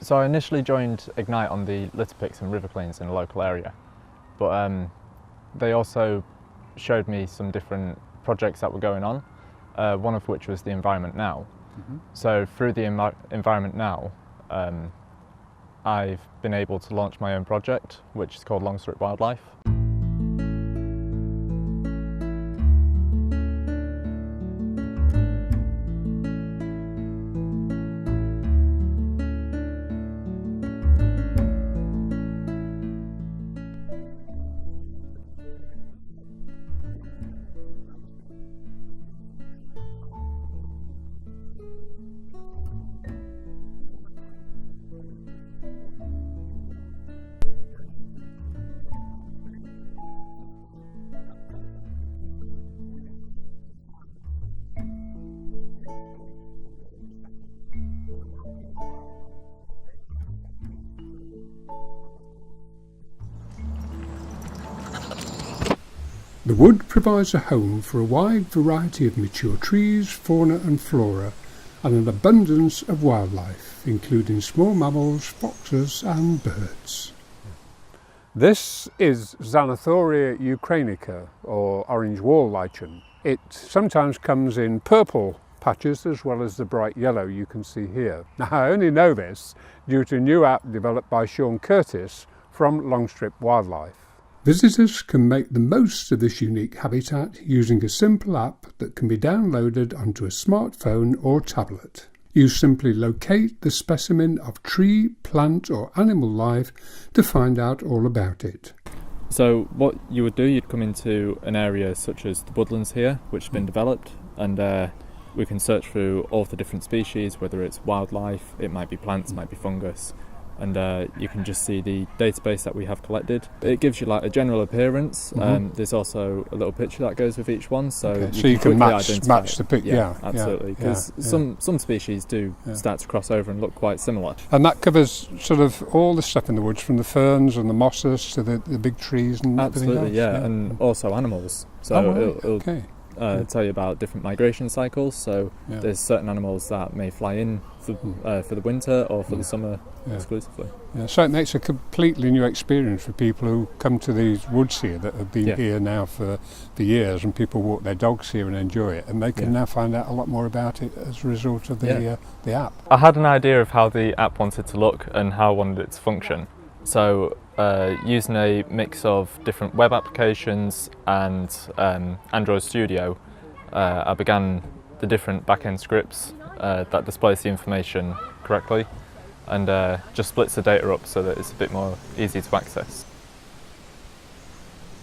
So I initially joined Ignite on the litter picks and river cleans in the local area, but they also showed me some different projects that were going on, one of which was the Environment Now. So through the Environment Now, I've been able to launch my own project, which is called Longstrip Wildlife. The wood provides a home for a wide variety of mature trees, fauna and flora, and an abundance of wildlife, including small mammals, foxes and birds. This is Xanathoria ukrainica, or orange wall lichen. It sometimes comes in purple patches as well as the bright yellow you can see here. Now, I only know this due to a new app developed by Shaun Curtis from Longstrip Wildlife. Visitors can make the most of this unique habitat using a simple app that can be downloaded onto a smartphone or tablet. You simply locate the specimen of tree, plant or animal life to find out all about it. So what you would do, you'd come into an area such as the woodlands here, which has been developed, and we can search through all of the different species, whether it's wildlife, it might be plants, it might be fungus, and you can just see the database that we have collected. It gives you like a general appearance. There's also a little picture that goes with each one, so you can match the picture. Yeah, absolutely, because some species do start to cross over and look quite similar. And that covers sort of all the stuff in the woods, from the ferns and the mosses to the big trees and everything else. Yeah, and also animals. So it'll tell you about different migration cycles. So there's certain animals that may fly in for the winter or for the summer exclusively. Yeah, so it makes a completely new experience for people who come to these woods here that have been here now for years, and people walk their dogs here and enjoy it, and they can now find out a lot more about it as a result of the app. I had an idea of how the app wanted to look and how I wanted it to function. So using a mix of different web applications and Android Studio, I began the different back-end scripts that displays the information correctly, and just splits the data up so that it's a bit more easy to access.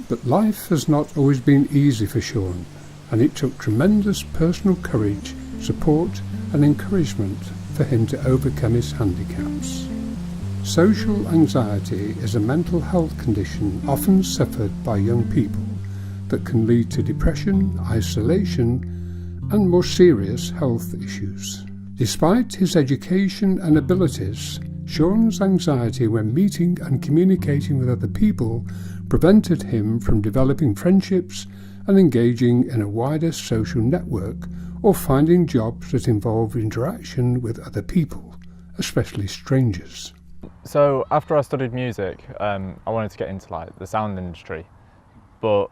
But life has not always been easy for Shaun, and it took tremendous personal courage, support and encouragement for him to overcome his handicaps. Social anxiety is a mental health condition often suffered by young people that can lead to depression, isolation and more serious health issues. Despite his education and abilities, Shaun's anxiety when meeting and communicating with other people prevented him from developing friendships and engaging in a wider social network or finding jobs that involve interaction with other people, especially strangers. So after I studied music, I wanted to get into like the sound industry, but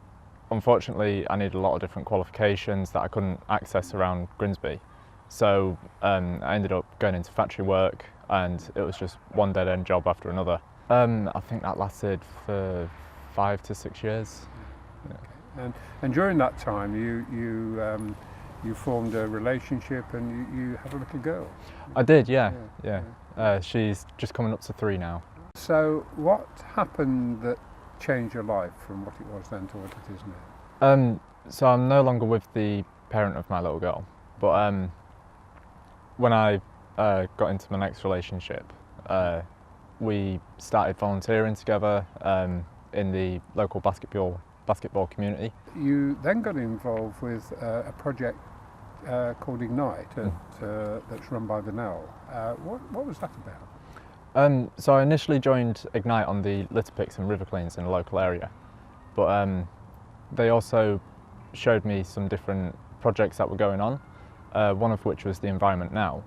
unfortunately I needed a lot of different qualifications that I couldn't access around Grimsby. So I ended up going into factory work, and it was just one dead-end job after another. I think that lasted for 5 to 6 years. Okay. And during that time you formed a relationship and you had a little girl. I did, yeah. She's just coming up to 3 now. So what happened that changed your life from what it was then to what it is now? So I'm no longer with the parent of my little girl, but when I got into my next relationship, we started volunteering together in the local basketball community. You then got involved with a project called Ignite that's run by the NEL. What was that about? So I initially joined Ignite on the litter picks and river cleans in the local area, but they also showed me some different projects that were going on, one of which was the Environment Now.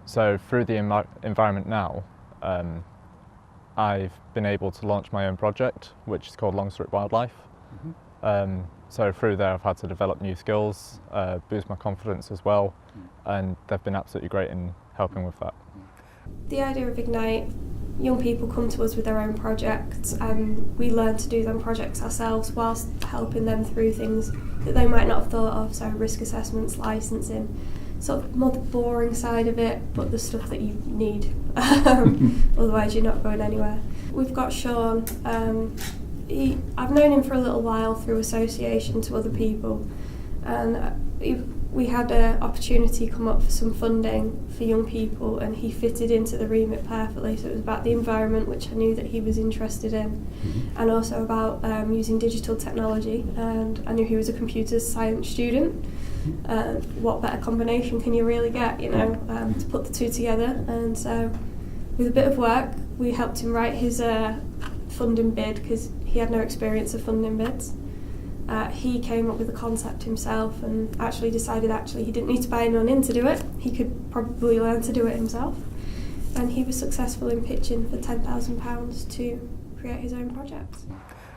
So through the Environment Now, I've been able to launch my own project, which is called Longstrip Wildlife. So through there I've had to develop new skills, boost my confidence as well, and they've been absolutely great in helping with that. The idea of Ignite, young people come to us with their own projects and we learn to do them projects ourselves whilst helping them through things that they might not have thought of, so risk assessments, licensing, sort of more the boring side of it, but the stuff that you need, otherwise you're not going anywhere. We've got Shaun. I've known him for a little while through association to other people, and we had an opportunity come up for some funding for young people, and he fitted into the remit perfectly. So it was about the environment, which I knew that he was interested in, and also about using digital technology, and I knew he was a computer science student. What better combination can you really get, you know, to put the two together? And so with a bit of work we helped him write his funding bid, because he had no experience of funding bids. He came up with the concept himself and actually decided he didn't need to buy anyone in to do it. He could probably learn to do it himself. And he was successful in pitching for £10,000 to create his own project.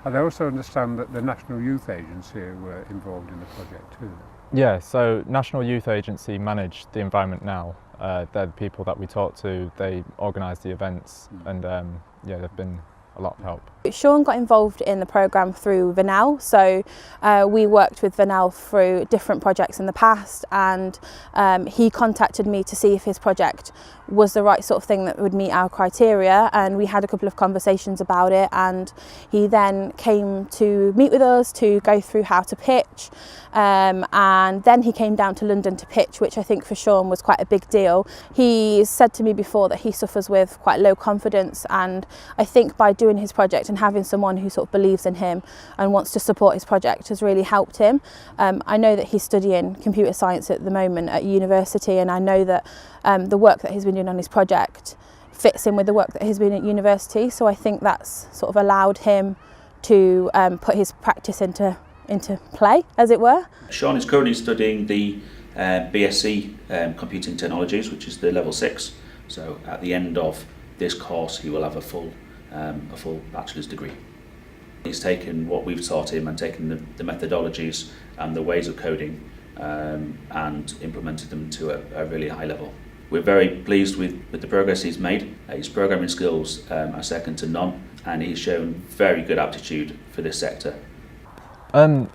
And I also understand that the National Youth Agency were involved in the project too. Yeah, so National Youth Agency manage the environment now. They're the people that we talk to, they organise the events, and yeah, they've been a lot of help. Shaun got involved in the programme through Vanel, so we worked with Vanel through different projects in the past, and he contacted me to see if his project was the right sort of thing that would meet our criteria, and we had a couple of conversations about it, and he then came to meet with us to go through how to pitch, and then he came down to London to pitch, which I think for Shaun was quite a big deal. He said to me before that he suffers with quite low confidence, and I think by doing his project and having someone who sort of believes in him and wants to support his project has really helped him. I know that he's studying computer science at the moment at university, and I know that the work that he's been doing on his project fits in with the work that he's been at university, so I think that's sort of allowed him to put his practice into play, as it were. Shaun is currently studying the BSc Computing Technologies, which is the level 6, so at the end of this course he will have a full bachelor's degree. He's taken what we've taught him and taken the methodologies and the ways of coding and implemented them to a really high level. We're very pleased with the progress he's made. His programming skills are second to none, and he's shown very good aptitude for this sector.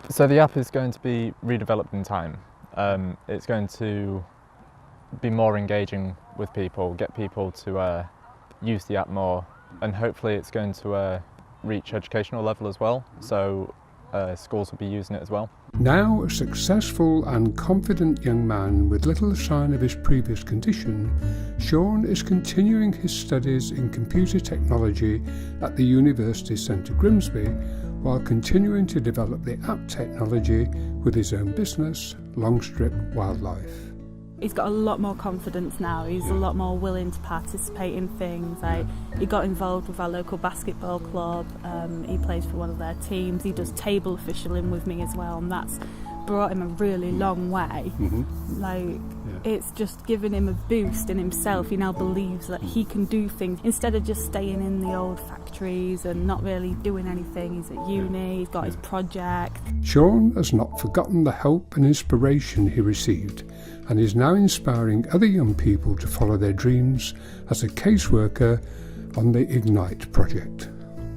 So the app is going to be redeveloped in time. It's going to be more engaging with people, get people to use the app more, and hopefully it's going to reach educational level as well, so schools will be using it as well. Now a successful and confident young man with little sign of his previous condition, Shaun is continuing his studies in computer technology at the University Centre Grimsby, while continuing to develop the app technology with his own business, Longstrip Wildlife. He's got a lot more confidence now. He's a lot more willing to participate in things. He got involved with our local basketball club. He plays for one of their teams. He does table officialing with me as well, and that's brought him a really long way. It's just given him a boost in himself. He now believes that he can do things instead of just staying in the old factories and not really doing anything. He's at uni, he's got his project. Shaun has not forgotten the help and inspiration he received, and is now inspiring other young people to follow their dreams as a caseworker on the Ignite project.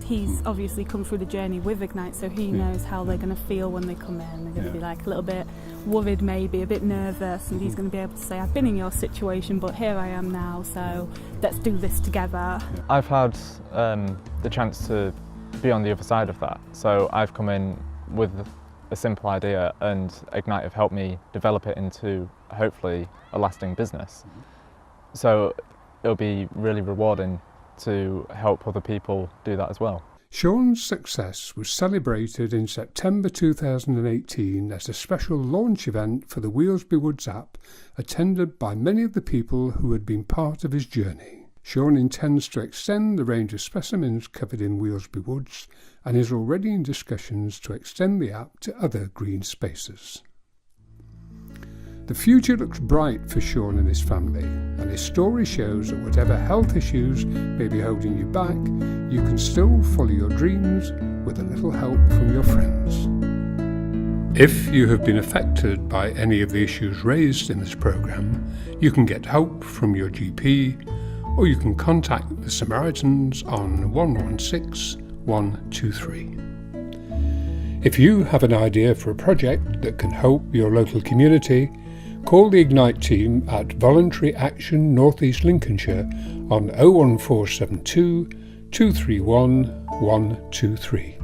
He's obviously come through the journey with Ignite, so he knows how they're going to feel when they come in. They're going to be like a little bit worried, maybe a bit nervous, and he's going to be able to say, I've been in your situation, but here I am now, so let's do this together. I've had the chance to be on the other side of that, so I've come in with a simple idea, and Ignite have helped me develop it into hopefully a lasting business. So it'll be really rewarding to help other people do that as well. Shaun's success was celebrated in September 2018 as a special launch event for the Weelsby Woods app, attended by many of the people who had been part of his journey. Shaun intends to extend the range of specimens covered in Weelsby Woods and is already in discussions to extend the app to other green spaces. The future looks bright for Shaun and his family, and his story shows that whatever health issues may be holding you back, you can still follow your dreams with a little help from your friends. If you have been affected by any of the issues raised in this programme, you can get help from your GP, or you can contact the Samaritans on 116 123. If you have an idea for a project that can help your local community, call the Ignite team at Voluntary Action North East Lincolnshire on 01472 231 123.